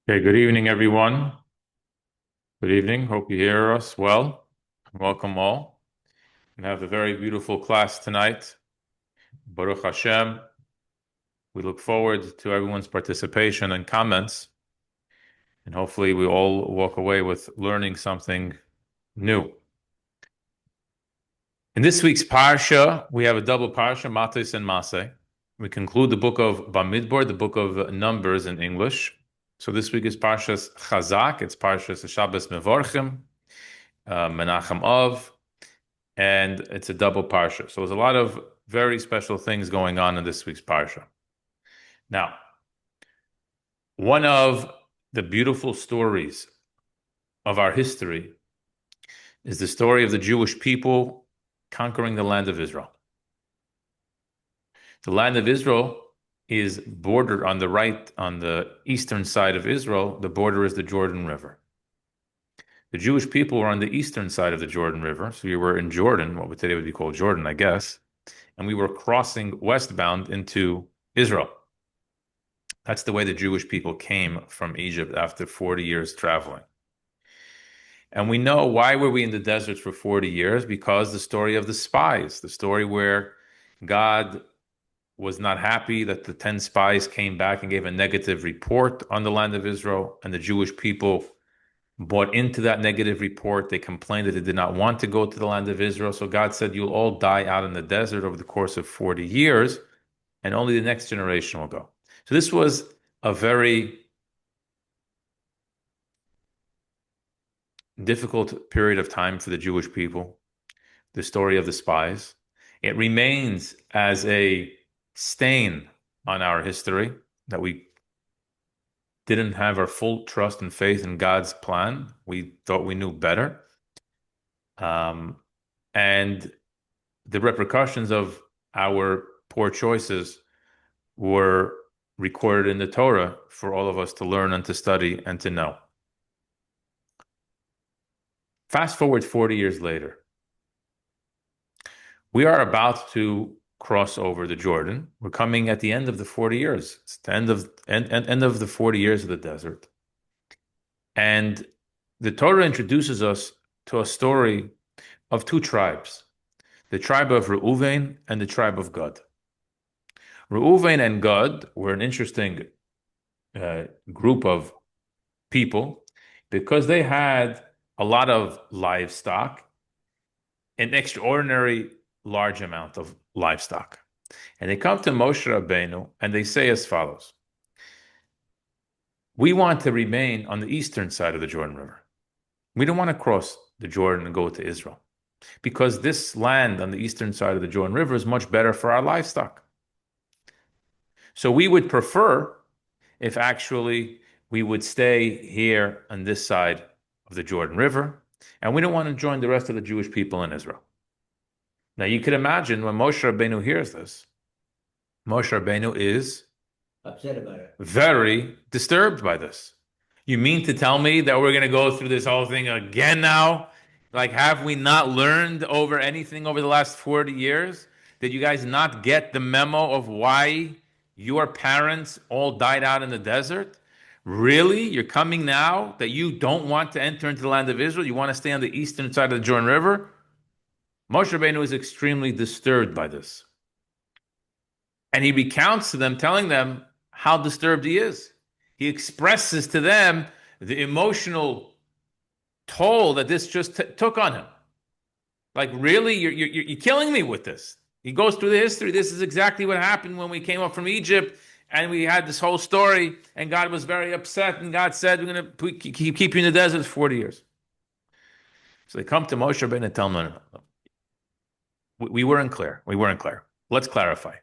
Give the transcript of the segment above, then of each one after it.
Okay, good evening, everyone. Good evening. Hope you hear us well. Welcome all. We have a very beautiful class tonight. Baruch Hashem. We look forward to everyone's participation and comments, and hopefully we all walk away with learning something new. In this week's Parsha, we have a double Parsha, Matos and Maseh. We conclude the book of Bamidbar, the book of Numbers in English. So this week is Parshas Chazak. It's Parshas Shabbos Mevorchim, Menachem Av, and it's a double parsha. So there's a lot of very special things going on in this week's parsha. Now, one of the beautiful stories of our history is the story of the Jewish people conquering the land of Israel. The land of Israel is bordered on the right, on the eastern side of Israel. The border is the Jordan River. The Jewish people were on the eastern side of the Jordan River. So you were in Jordan, what today would be called Jordan, I guess. And we were crossing westbound into Israel. That's the way the Jewish people came from Egypt after 40 years traveling. And we know why were we in the deserts for 40 years? Because the story of the spies, the story where God was not happy that the 10 spies came back and gave a negative report on the land of Israel, and the Jewish people bought into that negative report. They complained that they did not want to go to the land of Israel. So God said, you'll all die out in the desert over the course of 40 years, and only the next generation will go. So this was a very difficult period of time for the Jewish people, the story of the spies. It remains as a stain on our history that we didn't have our full trust and faith in God's plan. We thought we knew better. And the repercussions of our poor choices were recorded in the Torah for all of us to learn and to study and to know. Fast forward 40 years later. We are about to cross over the Jordan. We're coming at the end of the 40 years. It's the end of the 40 years of the desert. And the Torah introduces us to a story of two tribes, the tribe of Reuven and the tribe of Gad. Reuven and Gad were an interesting group of people because they had a lot of livestock, an extraordinary large amount of livestock. And they come to Moshe Rabbeinu and they say as follows: we want to remain on the eastern side of the Jordan River. We don't want to cross the Jordan and go to Israel because this land on the eastern side of the Jordan River is much better for our livestock. So we would prefer if actually we would stay here on this side of the Jordan River, and we don't want to join the rest of the Jewish people in Israel. Now you could imagine when Moshe Rabbeinu hears this, Moshe Rabbeinu is upset about it. very disturbed by this. You mean to tell me that we're going to go through this whole thing again now? Like, have we not learned over anything over the last 40 years? Did you guys not get the memo of why your parents all died out in the desert? Really? You're coming now that you don't want to enter into the land of Israel? You want to stay on the eastern side of the Jordan River? Moshe Rabbeinu is extremely disturbed by this. And he recounts to them, telling them how disturbed he is. He expresses to them the emotional toll that this just took on him. Like, really? You're killing me with this. He goes through the history. This is exactly what happened when we came up from Egypt and we had this whole story, and God was very upset, and God said, we're going to keep you in the desert for 40 years. So they come to Moshe Rabbeinu and tell him, no. We weren't clear. We weren't clear. Let's clarify.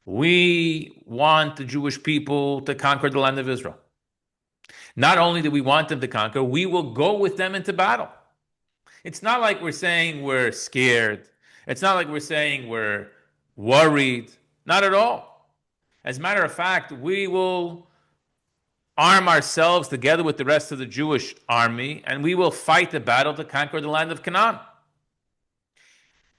We want the Jewish people to conquer the land of Israel. Not only do we want them to conquer, we will go with them into battle. It's not like we're saying we're scared. It's not like we're saying we're worried. Not at all. As a matter of fact, we will arm ourselves together with the rest of the Jewish army, and we will fight the battle to conquer the land of Canaan.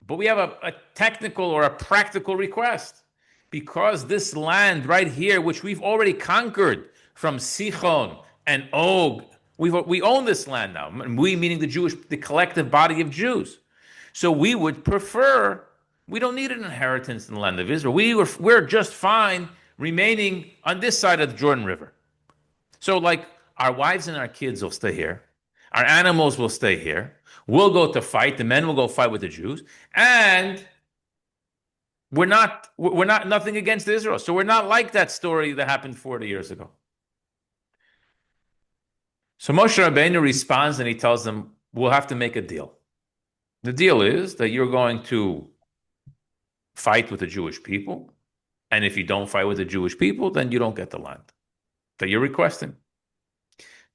But we have a technical or a practical request. Because this land right here, which we've already conquered from Sichon and Og. We own this land now. We meaning the collective body of Jews. So we would prefer. We don't need an inheritance in the land of Israel. We're just fine remaining on this side of the Jordan River. So like our wives and our kids will stay here. Our animals will stay here. We'll go to fight. The men will go fight with the Jews, and we're not nothing against Israel. So we're not like that story that happened 40 years ago. So Moshe Rabbeinu responds and he tells them, we'll have to make a deal. The deal is that you're going to fight with the Jewish people, and if you don't fight with the Jewish people, then you don't get the land that you're requesting.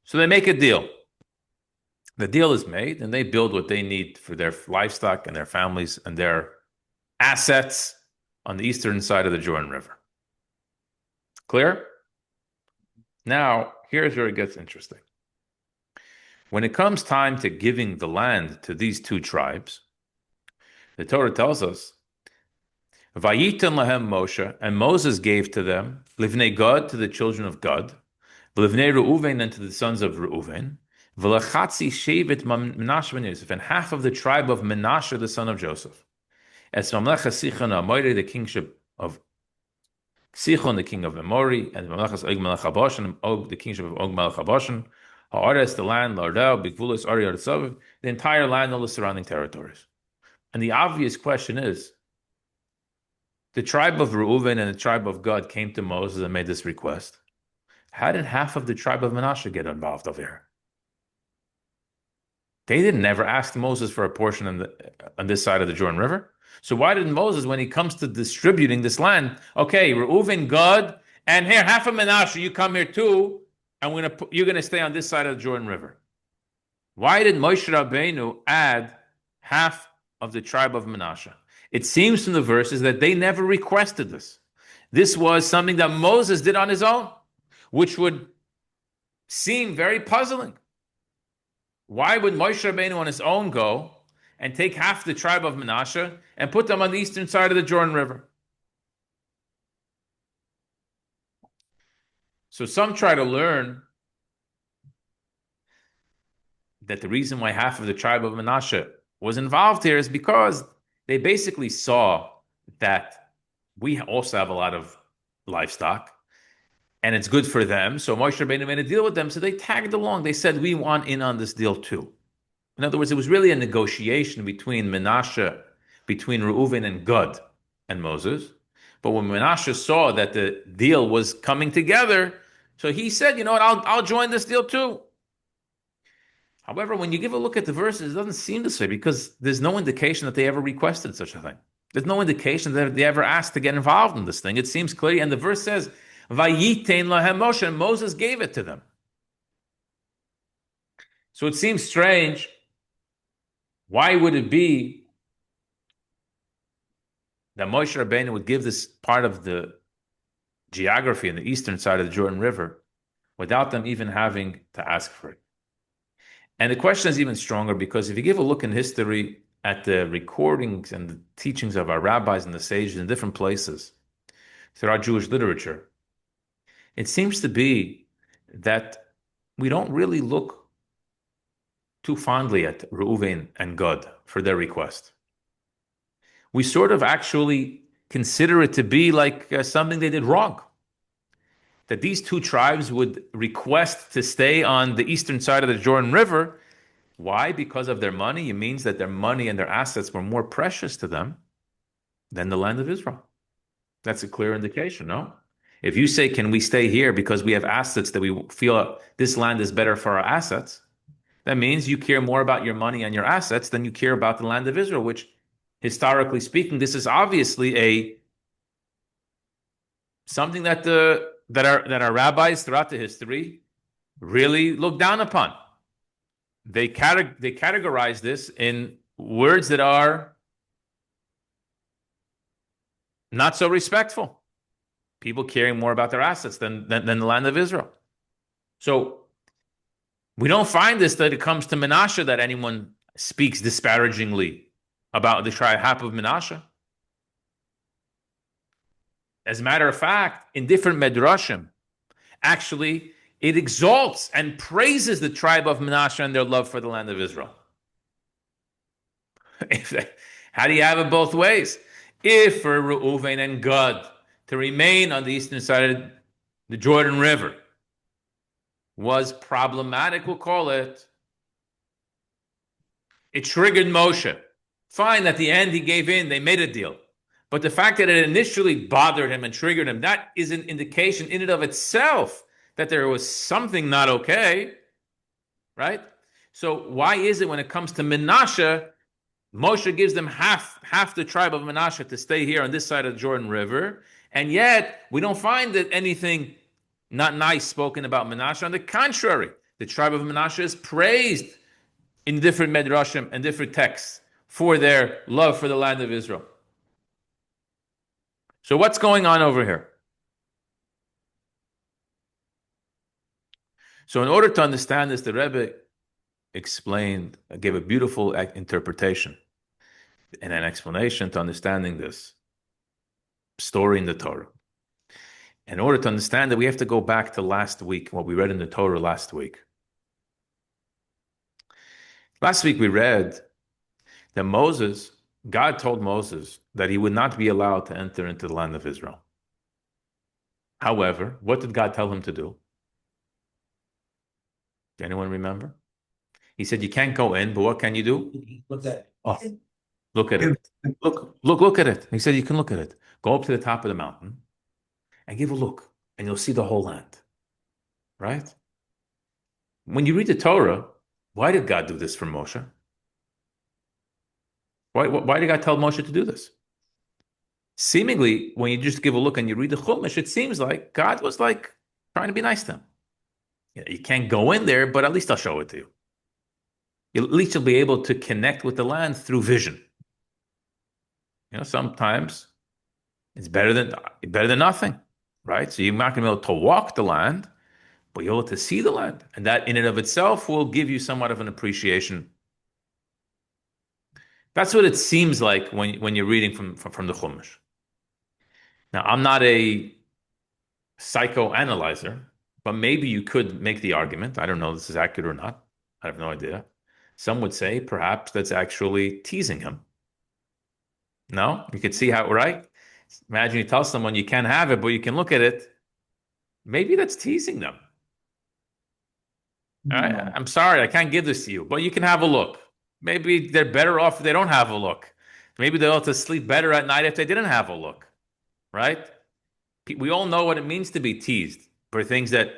So they make a deal. The deal is made, and they build what they need for their livestock and their families and their assets on the eastern side of the Jordan River. Clear? Now, here's where it gets interesting. When it comes time to giving the land to these two tribes, the Torah tells us, Vayitan lahem Moshe, and Moses gave to them, Livnei Gad, to the children of Gad, Livnei Reuven, and to the sons of Reuven, V'lachatzi shevet Menashe ben Yosef, and half of the tribe of Menashe, the son of Joseph. Es mamlecha Sichon Amori, the kingship of Sichon, the king of Amori, and mamlechas Og melech Bashan, Og, the kingship of Og melech Bashan, Haaretz, the land, Lardel, Bigvulos, Ari Artzav, the entire land, all the surrounding territories. And the obvious question is, the tribe of Reuven and the tribe of Gad came to Moses and made this request. How did half of the tribe of Menashe get involved over here? They didn't ever ask Moses for a portion on this side of the Jordan River. So why did Moses, when he comes to distributing this land, okay, Reuven, Gad, and here, half of Menashe, you come here too, and you're going to stay on this side of the Jordan River. Why did Moshe Rabbeinu add half of the tribe of Menashe? It seems from the verses that they never requested this. This was something that Moses did on his own, which would seem very puzzling. Why would Moshe Rabbeinu on his own go and take half the tribe of Menashe and put them on the eastern side of the Jordan River? So some try to learn that the reason why half of the tribe of Menashe was involved here is because they basically saw that we also have a lot of livestock and it's good for them. So Moshe Rabbeinu made a deal with them. So they tagged along. They said, we want in on this deal too. In other words, it was really a negotiation between Menashe, between Reuven and Gad and Moses. But when Menashe saw that the deal was coming together, so he said, you know what, I'll join this deal too. However, when you give a look at the verses, it doesn't seem this way because there's no indication that they ever requested such a thing. There's no indication that they ever asked to get involved in this thing. It seems clear, and the verse says, Vayitain lahem Moshe, and Moses gave it to them. So it seems strange. Why would it be that Moshe Rabbeinu would give this part of the geography on the eastern side of the Jordan River without them even having to ask for it? And the question is even stronger because if you give a look in history at the recordings and the teachings of our rabbis and the sages in different places throughout Jewish literature, it seems to be that we don't really look too fondly at Reuven and Gad for their request. We sort of actually consider it to be like something they did wrong. That these two tribes would request to stay on the eastern side of the Jordan River. Why? Because of their money. It means that their money and their assets were more precious to them than the land of Israel. That's a clear indication, no? If you say, can we stay here because we have assets that we feel this land is better for our assets, that means you care more about your money and your assets than you care about the land of Israel, which, historically speaking, this is obviously something that our rabbis throughout the history really look down upon. They categorize this in words that are not so respectful. People caring more about their assets than the land of Israel. So we don't find this that it comes to Menashe that anyone speaks disparagingly about the tribe half of Menashe. As a matter of fact, in different medrashim, actually, It exalts and praises the tribe of Menashe and their love for the land of Israel. How do you have it both ways? If for Reuven and Gad to remain on the eastern side of the Jordan River was problematic, we'll call it, it triggered Moshe. Fine, at the end he gave in, they made a deal. But the fact that it initially bothered him and triggered him, that is an indication in and of itself that there was something not okay, right? So why is it when it comes to Menashe, Moshe gives them half the tribe of Menashe to stay here on this side of the Jordan River, and yet we don't find that anything not nice spoken about Menashe. On the contrary, the tribe of Menashe is praised in different medrashim and different texts for their love for the land of Israel. So what's going on over here? So in order to understand this, the Rebbe explained, gave a beautiful interpretation and an explanation to understanding this story in the Torah. In order to understand it, we have to go back to last week, what we read in the Torah last week. Last week we read that God told Moses that he would not be allowed to enter into the land of Israel. However, what did God tell him to do? Does anyone remember? He said, you can't go in, but what can you do? Look at it. Oh, look at it. Look at it. He said, you can look at it. Go up to the top of the mountain and give a look, and you'll see the whole land. Right? When you read the Torah, why did God do this for Moshe? Why did God tell Moshe to do this? Seemingly, when you just give a look and you read the Chumash, it seems like God was like trying to be nice to him. You can't go in there, but at least I'll show it to you. At least you'll be able to connect with the land through vision. Sometimes it's better than nothing, right? So you're not going to be able to walk the land, but you're able to see the land, and that in and of itself will give you somewhat of an appreciation. That's what it seems like when you're reading from the Chumash. Now, I'm not a psychoanalyzer, but maybe you could make the argument. I don't know if this is accurate or not. I have no idea. Some would say perhaps that's actually teasing him. No? You could see how, right? Imagine you tell someone you can't have it, but you can look at it. Maybe that's teasing them. All right? I'm sorry, I can't give this to you, but you can have a look. Maybe they're better off if they don't have a look. Maybe they'll have to sleep better at night if they didn't have a look, right? We all know what it means to be teased for things that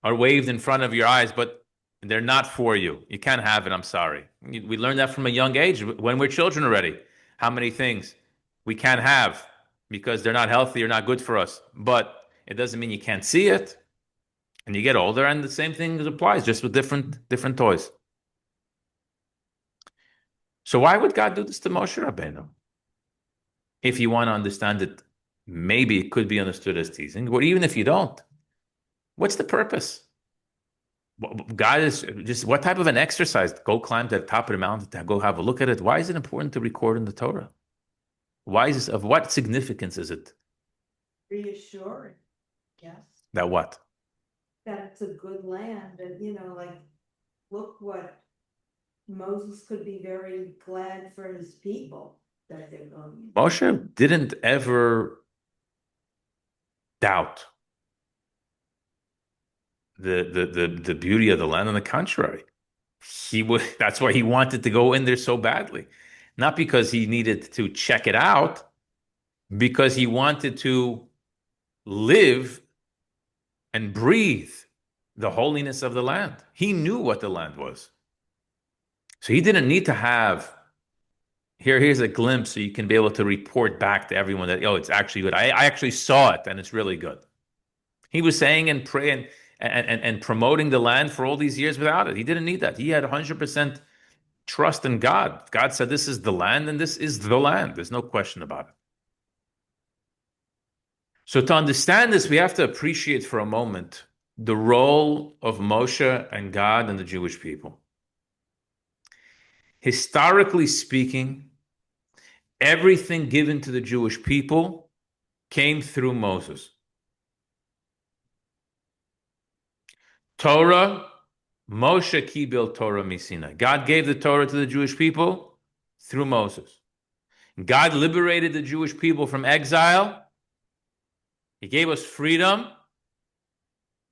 are waved in front of your eyes, but they're not for you. You can't have it. I'm sorry. We learned that from a young age when we're children already. How many things we can't have because they're not healthy or not good for us. But it doesn't mean you can't see it. And you get older, and the same thing applies, just with different toys. So why would God do this to Moshe Rabbeinu? If you want to understand it, maybe it could be understood as teasing, or even if you don't, what's the purpose? God is just, what type of an exercise? Go climb to the top of the mountain to go have a look at it. Why is it important to record in the Torah? Why is this, of what significance is it? Reassuring, yes, That what? that it's a good land, and look what Moses could be very glad for his people that they're going. Moshe didn't ever doubt the beauty of the land. On the contrary, that's why he wanted to go in there so badly. Not because he needed to check it out, because he wanted to live and breathe the holiness of the land. He knew what the land was. So he didn't need to have, here's a glimpse so you can be able to report back to everyone that, it's actually good. I actually saw it and it's really good. He was saying and praying and promoting the land for all these years without it. He didn't need that. He had 100% trust in God. God said, this is the land and this is the land. There's no question about it. So to understand this, we have to appreciate for a moment the role of Moshe and God and the Jewish people. Historically speaking, everything given to the Jewish people came through Moses. Torah, Moshe kibil Torah misina. God gave the Torah to the Jewish people through Moses. God liberated the Jewish people from exile. He gave us freedom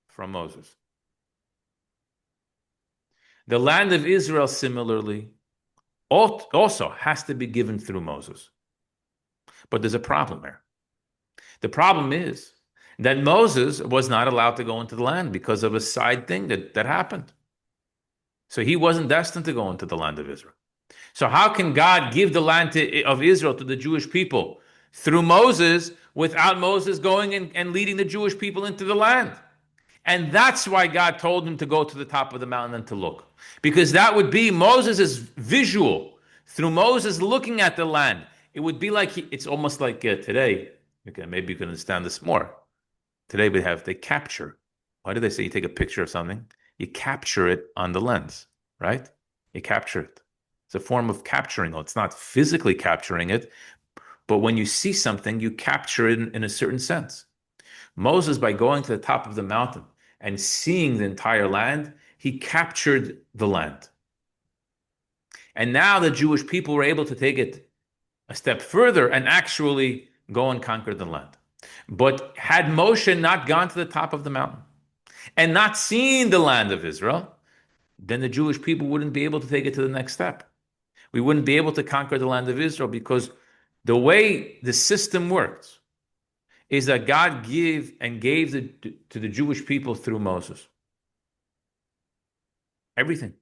from Moses. The land of Israel, similarly, also has to be given through Moses. But there's a problem here. The problem is that Moses was not allowed to go into the land because of a side thing that happened. So he wasn't destined to go into the land of Israel. So how can God give the land of Israel to the Jewish people through Moses without Moses going and leading the Jewish people into the land? And that's why God told him to go to the top of the mountain and to look. Because that would be Moses' visual. Through Moses looking at the land, it would be like, it's almost like today, okay, maybe you can understand this more. Today they capture. Why do they say you take a picture of something? You capture it on the lens, right? You capture it. It's a form of capturing. Well, it's not physically capturing it, but when you see something, you capture it in a certain sense. Moses, by going to the top of the mountain and seeing the entire land, he captured the land. And now the Jewish people were able to take it a step further and actually go and conquer the land. But had Moshe not gone to the top of the mountain and not seen the land of Israel, then the Jewish people wouldn't be able to take it to the next step. We wouldn't be able to conquer the land of Israel because the way the system works is that God gave to the Jewish people through Moses. Everything.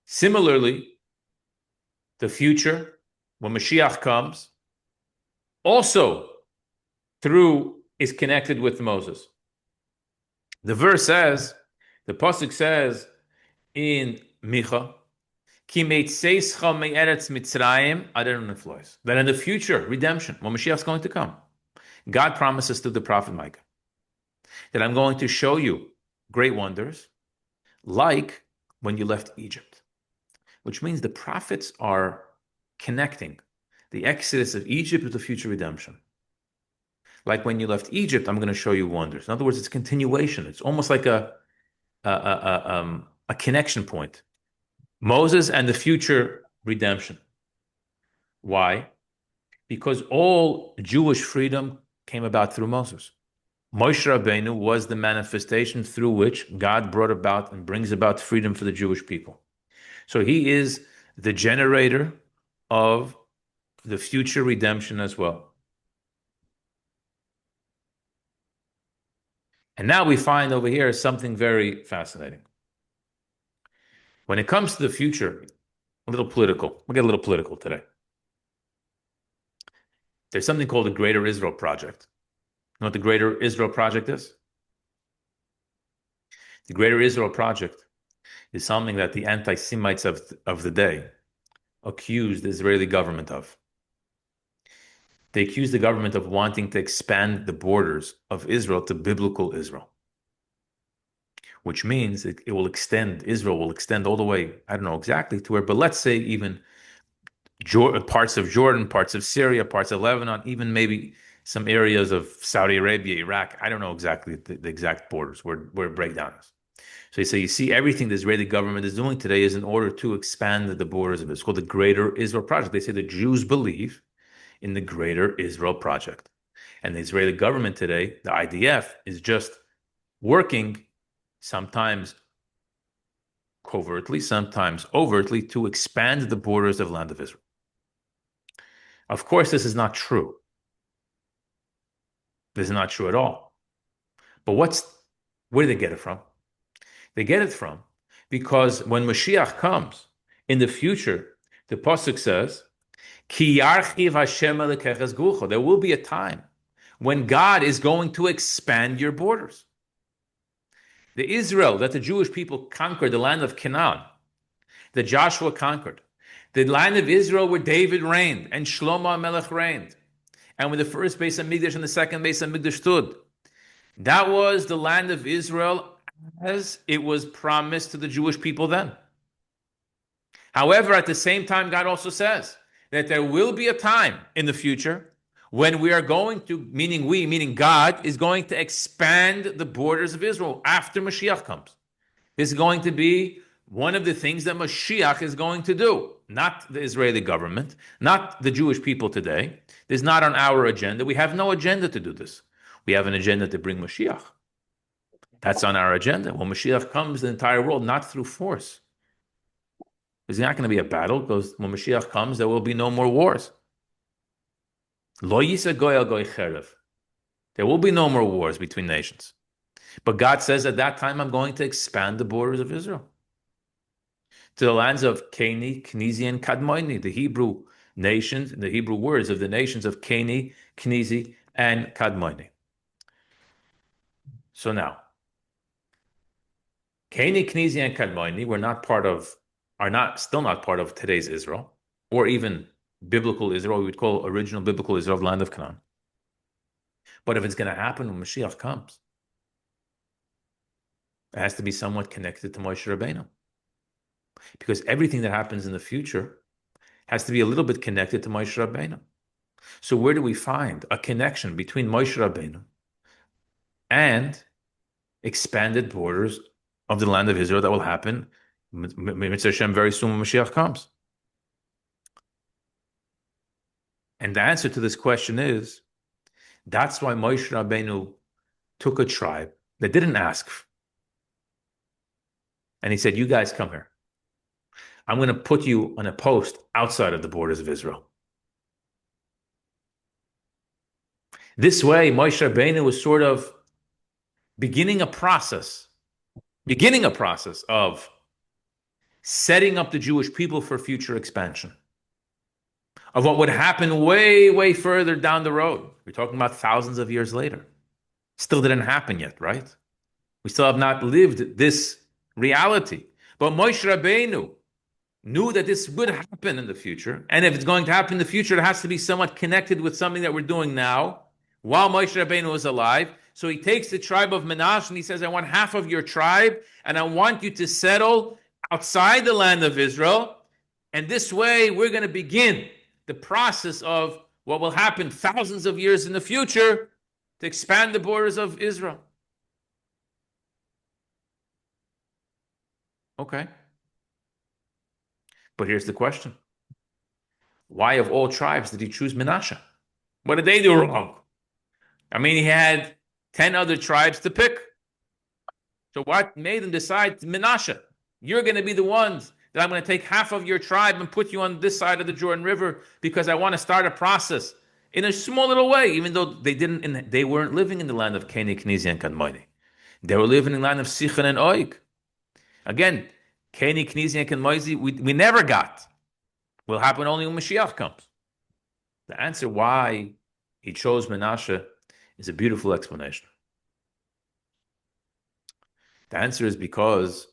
Similarly, the future, when Moshiach comes, also is connected with Moses. The verse says, the pasuk says in Micha, Ki meitzeischa me'eretz Mitzrayim adon neflois. That in the future, redemption, when Mashiach is going to come, God promises to the prophet Micah that I'm going to show you great wonders, like when you left Egypt, which means the prophets are connecting the exodus of Egypt with the future redemption. Like when you left Egypt, I'm going to show you wonders. In other words, it's continuation. It's almost like a connection point. Moses and the future redemption. Why? Because all Jewish freedom came about through Moses. Moshe Rabbeinu was the manifestation through which God brought about and brings about freedom for the Jewish people. So he is the generator of the future redemption as well. And now we find over here something very fascinating. When it comes to the future, a little political. We'll get a little political today. There's something called the Greater Israel Project. You know what the Greater Israel Project is? The Greater Israel Project is something that the anti-Semites of the day accused the Israeli government of. They accused the government of wanting to expand the borders of Israel to biblical Israel, which means Israel will extend all the way, I don't know exactly to where, but let's say even parts of Jordan, parts of Syria, parts of Lebanon, even maybe some areas of Saudi Arabia, Iraq. I don't know exactly the exact borders where breakdown is. So you see, everything the Israeli government is doing today is in order to expand the borders of it. It's called the Greater Israel Project. They say the Jews believe in the Greater Israel Project. And the Israeli government today, the IDF, is just working sometimes covertly, sometimes overtly, to expand the borders of the land of Israel. Of course, this is not true. This is not true at all. But where do they get it from? They get it from because when Moshiach comes in the future, the pasuk says, "Ki yarchiv Hashem elekeches gucha." There will be a time when God is going to expand your borders. The Israel that the Jewish people conquered, the land of Canaan, that Joshua conquered, the land of Israel where David reigned and Shlomo Melech reigned, and where the first Beis Hamikdash and the second Beis Hamikdash stood. That was the land of Israel as it was promised to the Jewish people then. However, at the same time, God also says that there will be a time in the future when we are going to, meaning we, meaning God, is going to expand the borders of Israel after Mashiach comes. This is going to be one of the things that Moshiach is going to do, not the Israeli government, not the Jewish people today. This is not on our agenda. We have no agenda to do this. We have an agenda to bring Moshiach. That's on our agenda. When Moshiach comes, the entire world, not through force. There's not going to be a battle, because when Moshiach comes, there will be no more wars. Lo yisa goy al goy cherev. There will be no more wars between nations. But God says at that time, I'm going to expand the borders of Israel to the lands of Keni, Knizi, and Kadmoni, the Hebrew nations, the Hebrew words of the nations of Keni, Knizi, and Kadmoni. So now, Keni, Knizi, and Kadmoni still not part of today's Israel, or even biblical Israel, we would call original biblical Israel, the land of Canaan. But if it's going to happen when Mashiach comes, it has to be somewhat connected to Moshe Rabbeinu. Because everything that happens in the future has to be a little bit connected to Moshe Rabbeinu. So where do we find a connection between Moshe Rabbeinu and expanded borders of the land of Israel that will happen, Mitzvah Hashem, very soon when Mashiach comes? And the answer to this question is, that's why Moshe Rabbeinu took a tribe that didn't ask. And he said, you guys come here. I'm going to put you on a post outside of the borders of Israel. This way, Moshe Rabbeinu was sort of beginning a process of setting up the Jewish people for future expansion, of what would happen way, way further down the road. We're talking about thousands of years later. Still didn't happen yet, right? We still have not lived this reality. But Moshe Rabbeinu knew that this would happen in the future. And if it's going to happen in the future, it has to be somewhat connected with something that we're doing now, while Moshe Rabbeinu is alive. So he takes the tribe of Menashe and he says, I want half of your tribe, and I want you to settle outside the land of Israel. And this way, we're going to begin the process of what will happen thousands of years in the future to expand the borders of Israel. Okay. But here's the question. Why of all tribes did he choose Menashe? What did they do wrong? I mean, he had 10 other tribes to pick. So what made him decide, Menashe, you're going to be the ones that I'm going to take half of your tribe and put you on this side of the Jordan River, because I want to start a process in a small little way, even though they weren't living in the land of Keni, Knizi, and Kadmoni. They were living in the land of Sichon and Og. Again, Keni, Knizi, and Kadmoni, we never got. Will happen only when Mashiach comes. The answer why he chose Menashe is a beautiful explanation. The answer is because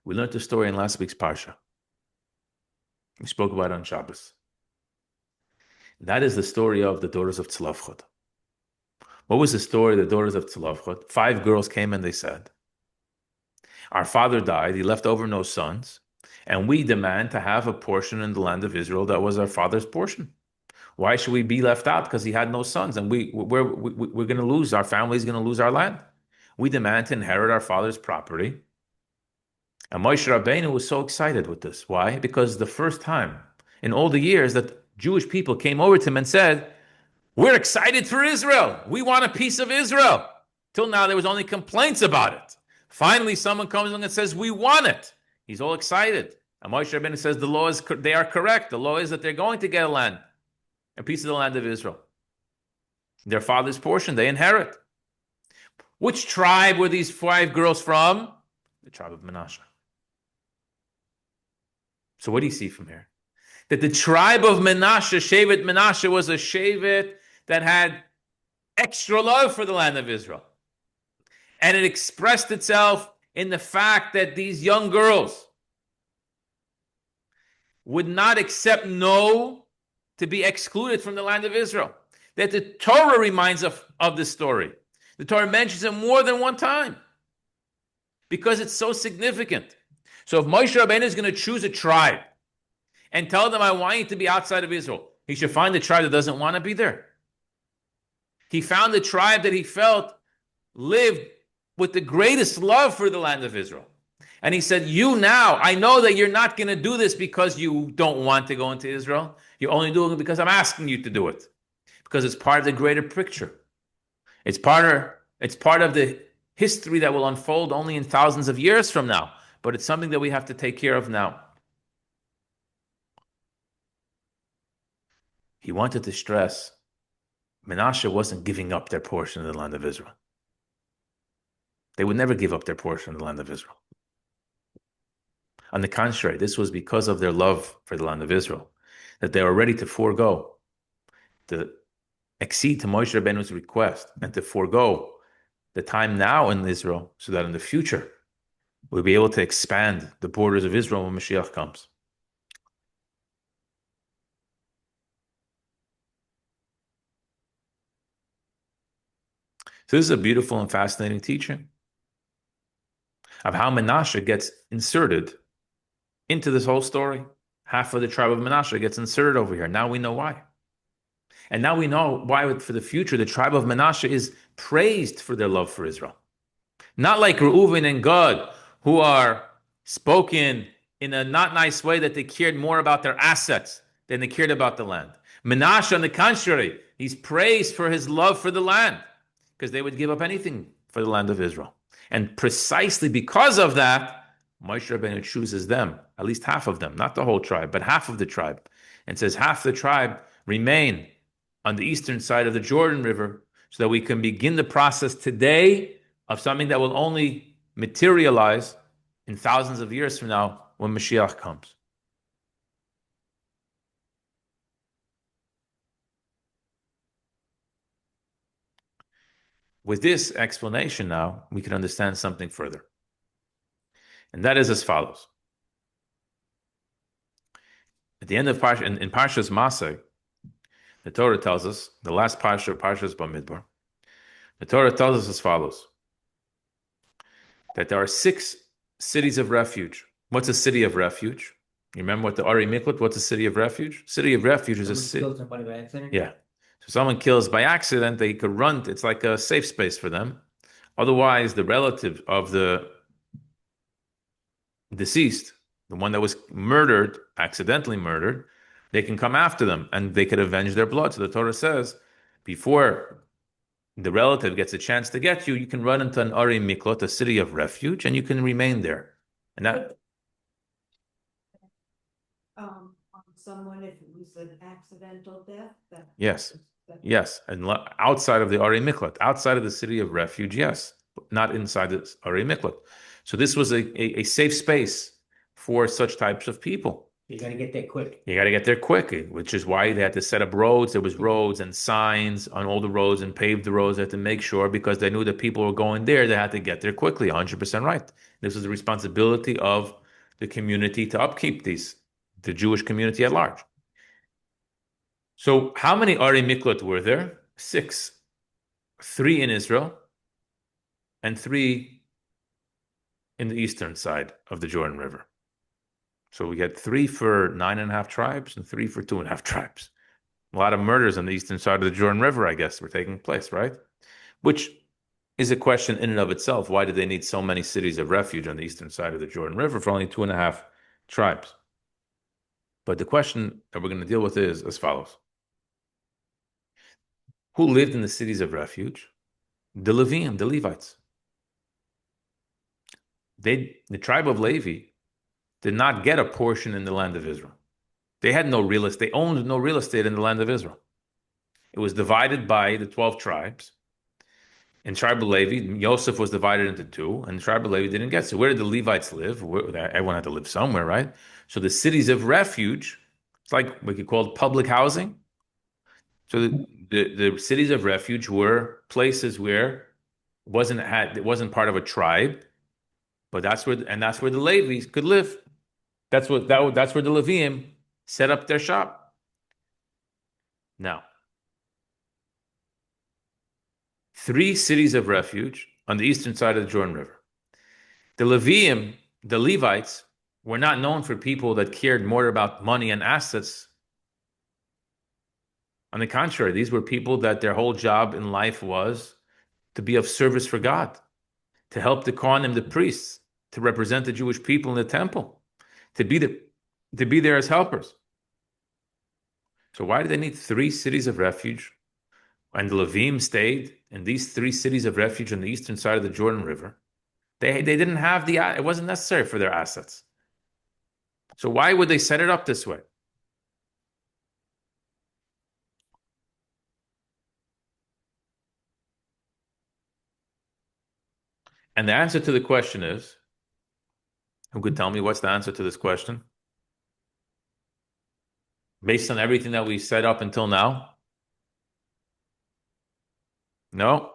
we learned the story in last week's Parsha. We spoke about it on Shabbos. That is the story of the daughters of Tzlafchot. What was the story of the daughters of Tzlafchot? 5 girls came and they said, our father died, he left over no sons, and we demand to have a portion in the land of Israel that was our father's portion. Why should we be left out? Because he had no sons, and we're going to lose, our family is going to lose our land. We demand to inherit our father's property. And Moshe Rabbeinu was so excited with this. Why? Because the first time in all the years that Jewish people came over to him and said, we're excited for Israel. We want a piece of Israel. Till now, there was only complaints about it. Finally, someone comes along and says, we want it. He's all excited. And Moshe Rabbeinu says, they are correct. The law is that they're going to get a piece of the land of Israel. Their father's portion, they inherit. Which tribe were these 5 girls from? The tribe of Menashe. So what do you see from here? That the tribe of Menashe, Shevet Menashe, was a Shevet that had extra love for the land of Israel. And it expressed itself in the fact that these young girls would not accept no to be excluded from the land of Israel. That the Torah reminds us of this story. The Torah mentions it more than one time because it's so significant. So if Moshe Rabbeinu is going to choose a tribe and tell them, I want you to be outside of Israel, he should find a tribe that doesn't want to be there. He found the tribe that he felt lived with the greatest love for the land of Israel. And he said, you now, I know that you're not going to do this because you don't want to go into Israel. You're only doing it because I'm asking you to do it. Because it's part of the greater picture. It's part of the history that will unfold only in thousands of years from now. But it's something that we have to take care of now. He wanted to stress Menashe wasn't giving up their portion of the land of Israel. They would never give up their portion of the land of Israel. On the contrary, this was because of their love for the land of Israel, that they were ready to forego, to accede to Moshe Rabbeinu's request, and to forego the time now in Israel, so that in the future we'll be able to expand the borders of Israel when Mashiach comes. So this is a beautiful and fascinating teaching of how Menashe gets inserted into this whole story. Half of the tribe of Menashe gets inserted over here. Now we know why. And now we know why for the future the tribe of Menashe is praised for their love for Israel. Not like Reuven and Gad, who are spoken in a not nice way, that they cared more about their assets than they cared about the land. Menashe, on the contrary, he's praised for his love for the land, because they would give up anything for the land of Israel. And precisely because of that, Moshe Rabbeinu chooses them, at least half of them, not the whole tribe, but half of the tribe, and says half the tribe remain on the eastern side of the Jordan River, so that we can begin the process today of something that will only materialize in thousands of years from now when Mashiach comes. With this explanation now, we can understand something further. And that is as follows. At the end of Parsha, in Parshas Masay, the Torah tells us, the last Parsha, Parshas Bamidbar, the Torah tells us as follows, that there are 6 cities of refuge. What's a city of refuge? You remember what the Ari Miklat, what's a city of refuge? City of refuge is a city. Killed somebody by accident? Yeah. So someone kills by accident, they could run, it's like a safe space for them. Otherwise, the relative of the deceased, the one that was murdered, accidentally murdered, they can come after them and they could avenge their blood. So the Torah says, before the relative gets a chance to get you, you can run into an Ari Miklot, a city of refuge, and you can remain there. And that, On someone, if it was an accidental death, yes, and outside of the Ari Miklat, outside of the city of refuge, yes, but not inside the Ari Miklat. So this was a safe space for such types of people. You got to get there quick. You got to get there quick, which is why they had to set up roads. There was roads and signs on all the roads and paved the roads. They had to make sure, because they knew that people were going there. They had to get there quickly. 100% right. This was the responsibility of the community to upkeep the Jewish community at large. So how many Ari Miklot were there? 6. 3 in Israel and 3 in the eastern side of the Jordan River. So we get 3 for 9.5 tribes and 3 for 2.5 tribes. A lot of murders on the eastern side of the Jordan River, I guess, were taking place, right? Which is a question in and of itself. Why did they need so many cities of refuge on the eastern side of the Jordan River for only 2.5 tribes? But the question that we're going to deal with is as follows. Who lived in the cities of refuge? The Levium, the Levites. The tribe of Levi did not get a portion in the land of Israel. They had no real estate. They owned no real estate in the land of Israel. It was divided by the 12 tribes. In tribe of Levi, Yosef was divided into 2, and the tribe of Levi didn't get. So where did the Levites live? Everyone had to live somewhere, right? So the cities of refuge, it's like we could call it public housing. So the cities of refuge were places where it wasn't part of a tribe, but that's where the Levites could live. That's where the Levium set up their shop. Now, 3 cities of refuge on the eastern side of the Jordan River. The Levium, the Levites, were not known for people that cared more about money and assets On the contrary, these were people that their whole job in life was to be of service for God, to help the Kohanim, the priests, to represent the Jewish people in the temple, to be there as helpers. So why do they need 3 cities of refuge? And the Levim stayed in these 3 cities of refuge on the eastern side of the Jordan River. They didn't have it wasn't necessary for their assets. So why would they set it up this way? And the answer to the question is, who could tell me what's the answer to this question? Based on everything that we set up until now? No.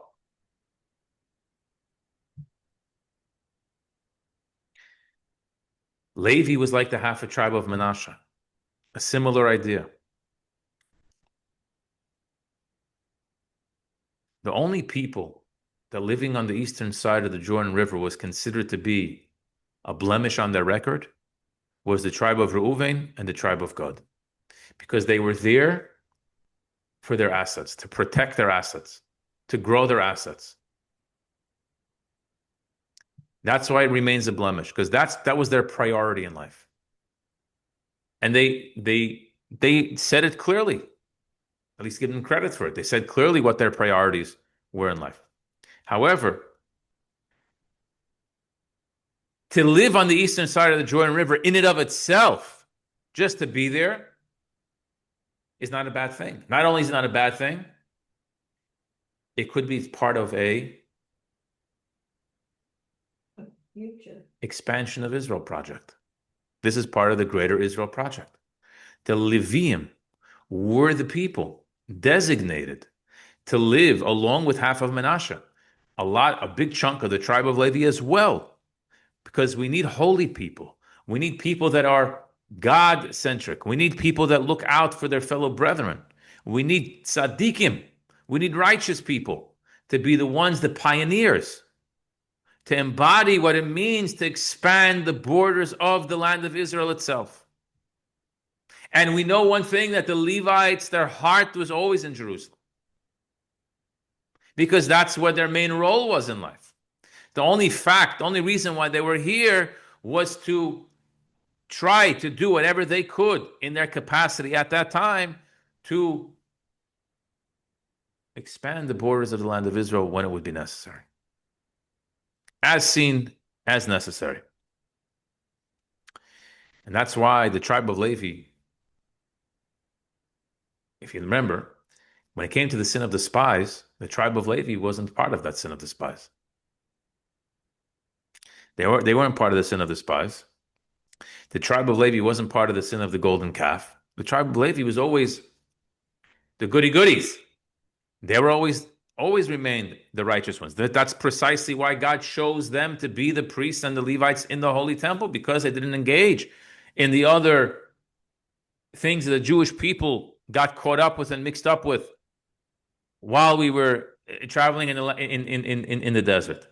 Levi was like the half a tribe of Menashe. A similar idea. The only people that living on the eastern side of the Jordan River was considered to be a blemish on their record was the tribe of Reuven and the tribe of Gad. Because they were there for their assets, to protect their assets, to grow their assets. That's why it remains a blemish, because that was their priority in life. And they said it clearly. At least give them credit for it. They said clearly what their priorities were in life. However, to live on the eastern side of the Jordan River in and of itself, just to be there, is not a bad thing. Not only is it not a bad thing, it could be part of a Future. expansion of Israel project. This is part of the greater Israel project. The Leviim were the people designated to live along with half of Menashe, a big chunk of the tribe of Levi as well, because we need holy people. We need people that are God-centric. We need people that look out for their fellow brethren. We need tzaddikim. We need righteous people to be the ones, the pioneers, to embody what it means to expand the borders of the land of Israel itself. And we know one thing, that the Levites, their heart was always in Jerusalem, because that's what their main role was in life. The only reason why they were here was to try to do whatever they could in their capacity at that time to expand the borders of the land of Israel when it would be necessary, as seen as necessary. And that's why the tribe of Levi, if you remember, when it came to the sin of the spies, the tribe of Levi wasn't part of that sin of the spies. They weren't part of the sin of the spies. The tribe of Levi wasn't part of the sin of the golden calf. The tribe of Levi was always the goody-goodies. They were always remained the righteous ones. That's precisely why God chose them to be the priests and the Levites in the Holy Temple, because they didn't engage in the other things that the Jewish people got caught up with and mixed up with while we were traveling in the desert.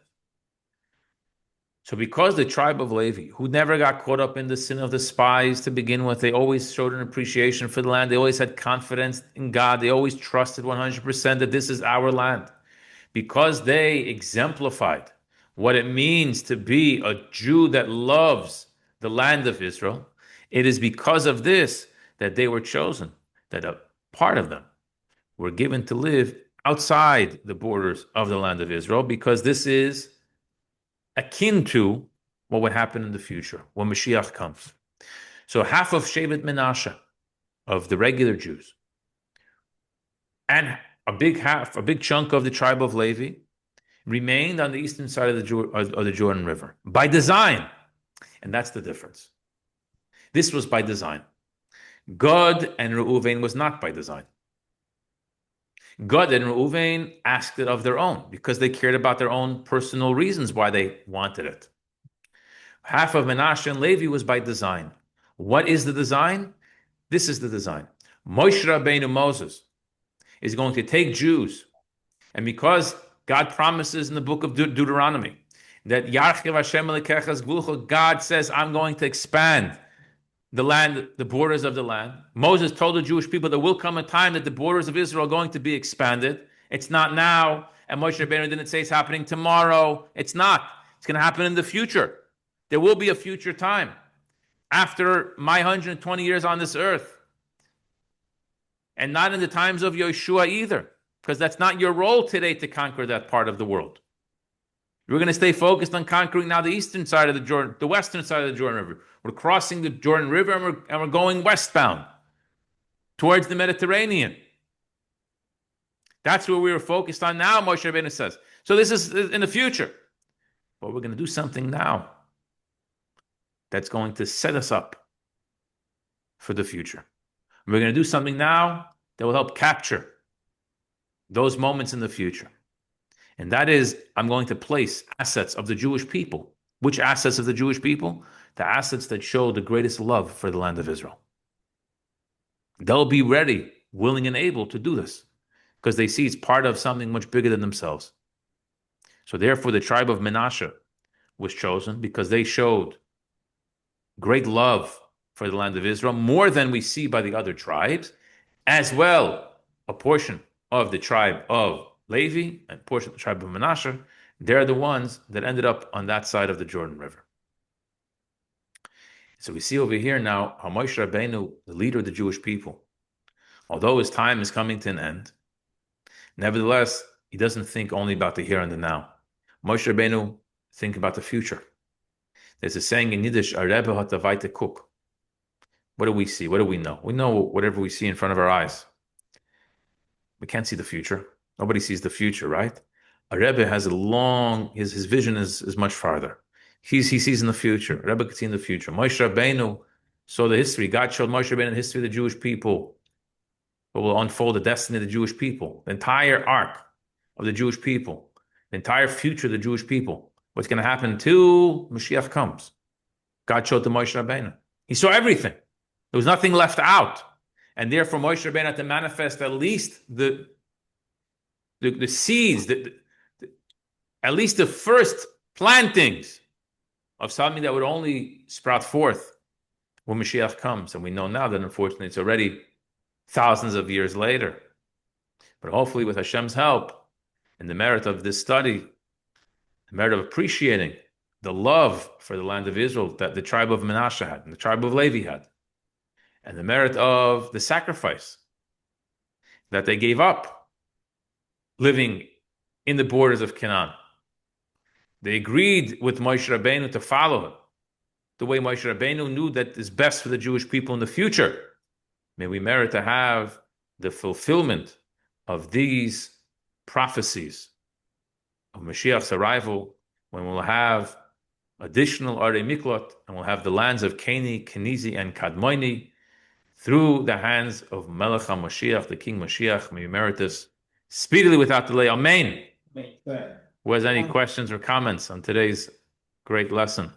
So because the tribe of Levi, who never got caught up in the sin of the spies to begin with, they always showed an appreciation for the land. They always had confidence in God. They always trusted 100% that this is our land. Because they exemplified what it means to be a Jew that loves the land of Israel, it is because of this that they were chosen, that a part of them were given to live outside the borders of the land of Israel, because this is akin to what would happen in the future when Moshiach comes. So half of Shevet Menashe, of the regular Jews, and a big chunk of the tribe of Levi remained on the eastern side of the Jordan River by design. And that's the difference. This was by design. Gad and Reuven was not by design. Gad and Reuven asked it of their own because they cared about their own personal reasons why they wanted it. Half of Menashe and Levi was by design. What is the design? This is the design. Moshe Rabbeinu, Moses, is going to take Jews, and because God promises in the book of Deuteronomy that Yarchiv Hashem Elokechas Gvulcha, God says, I'm going to expand the land, the borders of the land. Moses told the Jewish people there will come a time that the borders of Israel are going to be expanded. It's not now. And Moshe Rabbeinu didn't say it's happening tomorrow. It's not. It's going to happen in the future. There will be a future time after my 120 years on this earth. And not in the times of Yeshua either, because that's not your role today to conquer that part of the world. We're going to stay focused on conquering now the eastern side of the Jordan, the western side of the Jordan River. We're crossing the Jordan River and we're going westbound towards the Mediterranean. That's where we were focused on now, Moshe Rabbeinu says. So this is in the future. But we're going to do something now that's going to set us up for the future. We're going to do something now that will help capture those moments in the future. And that is, I'm going to place assets of the Jewish people. Which assets of the Jewish people? The assets that show the greatest love for the land of Israel. They'll be ready, willing, and able to do this because they see it's part of something much bigger than themselves. So therefore, the tribe of Menashe was chosen because they showed great love for the land of Israel, more than we see by the other tribes, as well a portion of the tribe of Levi and a portion of the tribe of Menashe. They're the ones that ended up on that side of the Jordan River. So we see over here now how Moshe Rabbeinu, the leader of the Jewish people, although his time is coming to an end, nevertheless, he doesn't think only about the here and the now. Moshe Rabbeinu think about the future. There's a saying in Yiddish, "A Rebbe hat a weite Kuck." What do we see? What do we know? We know whatever we see in front of our eyes. We can't see the future. Nobody sees the future, right? A Rebbe has a long, his vision is much farther. He sees in the future. A Rebbe could see in the future. Moshe Rabbeinu saw the history. God showed Moshe Rabbeinu the history of the Jewish people. What will unfold the destiny of the Jewish people. The entire arc of the Jewish people. The entire future of the Jewish people. What's going to happen until Moshiach comes. God showed to Moshe Rabbeinu. He saw everything. There was nothing left out. And therefore Moshe Rabbeinu had to manifest at least the seeds, at least the first plantings of something that would only sprout forth when Mashiach comes. And we know now that unfortunately it's already thousands of years later. But hopefully with Hashem's help and the merit of this study, the merit of appreciating the love for the land of Israel that the tribe of Menashe had and the tribe of Levi had, and the merit of the sacrifice that they gave up living in the borders of Canaan. They agreed with Moshe Rabbeinu to follow him the way Moshe Rabbeinu knew that is best for the Jewish people in the future. May we merit to have the fulfillment of these prophecies of Mashiach's arrival, when we'll have additional Arei Miklot, and we'll have the lands of Keni, Kenizi, and Kadmoni through the hands of Melech HaMashiach, the King Mashiach. May we merit this speedily without delay. Amen. Who has any questions or comments on today's great lesson?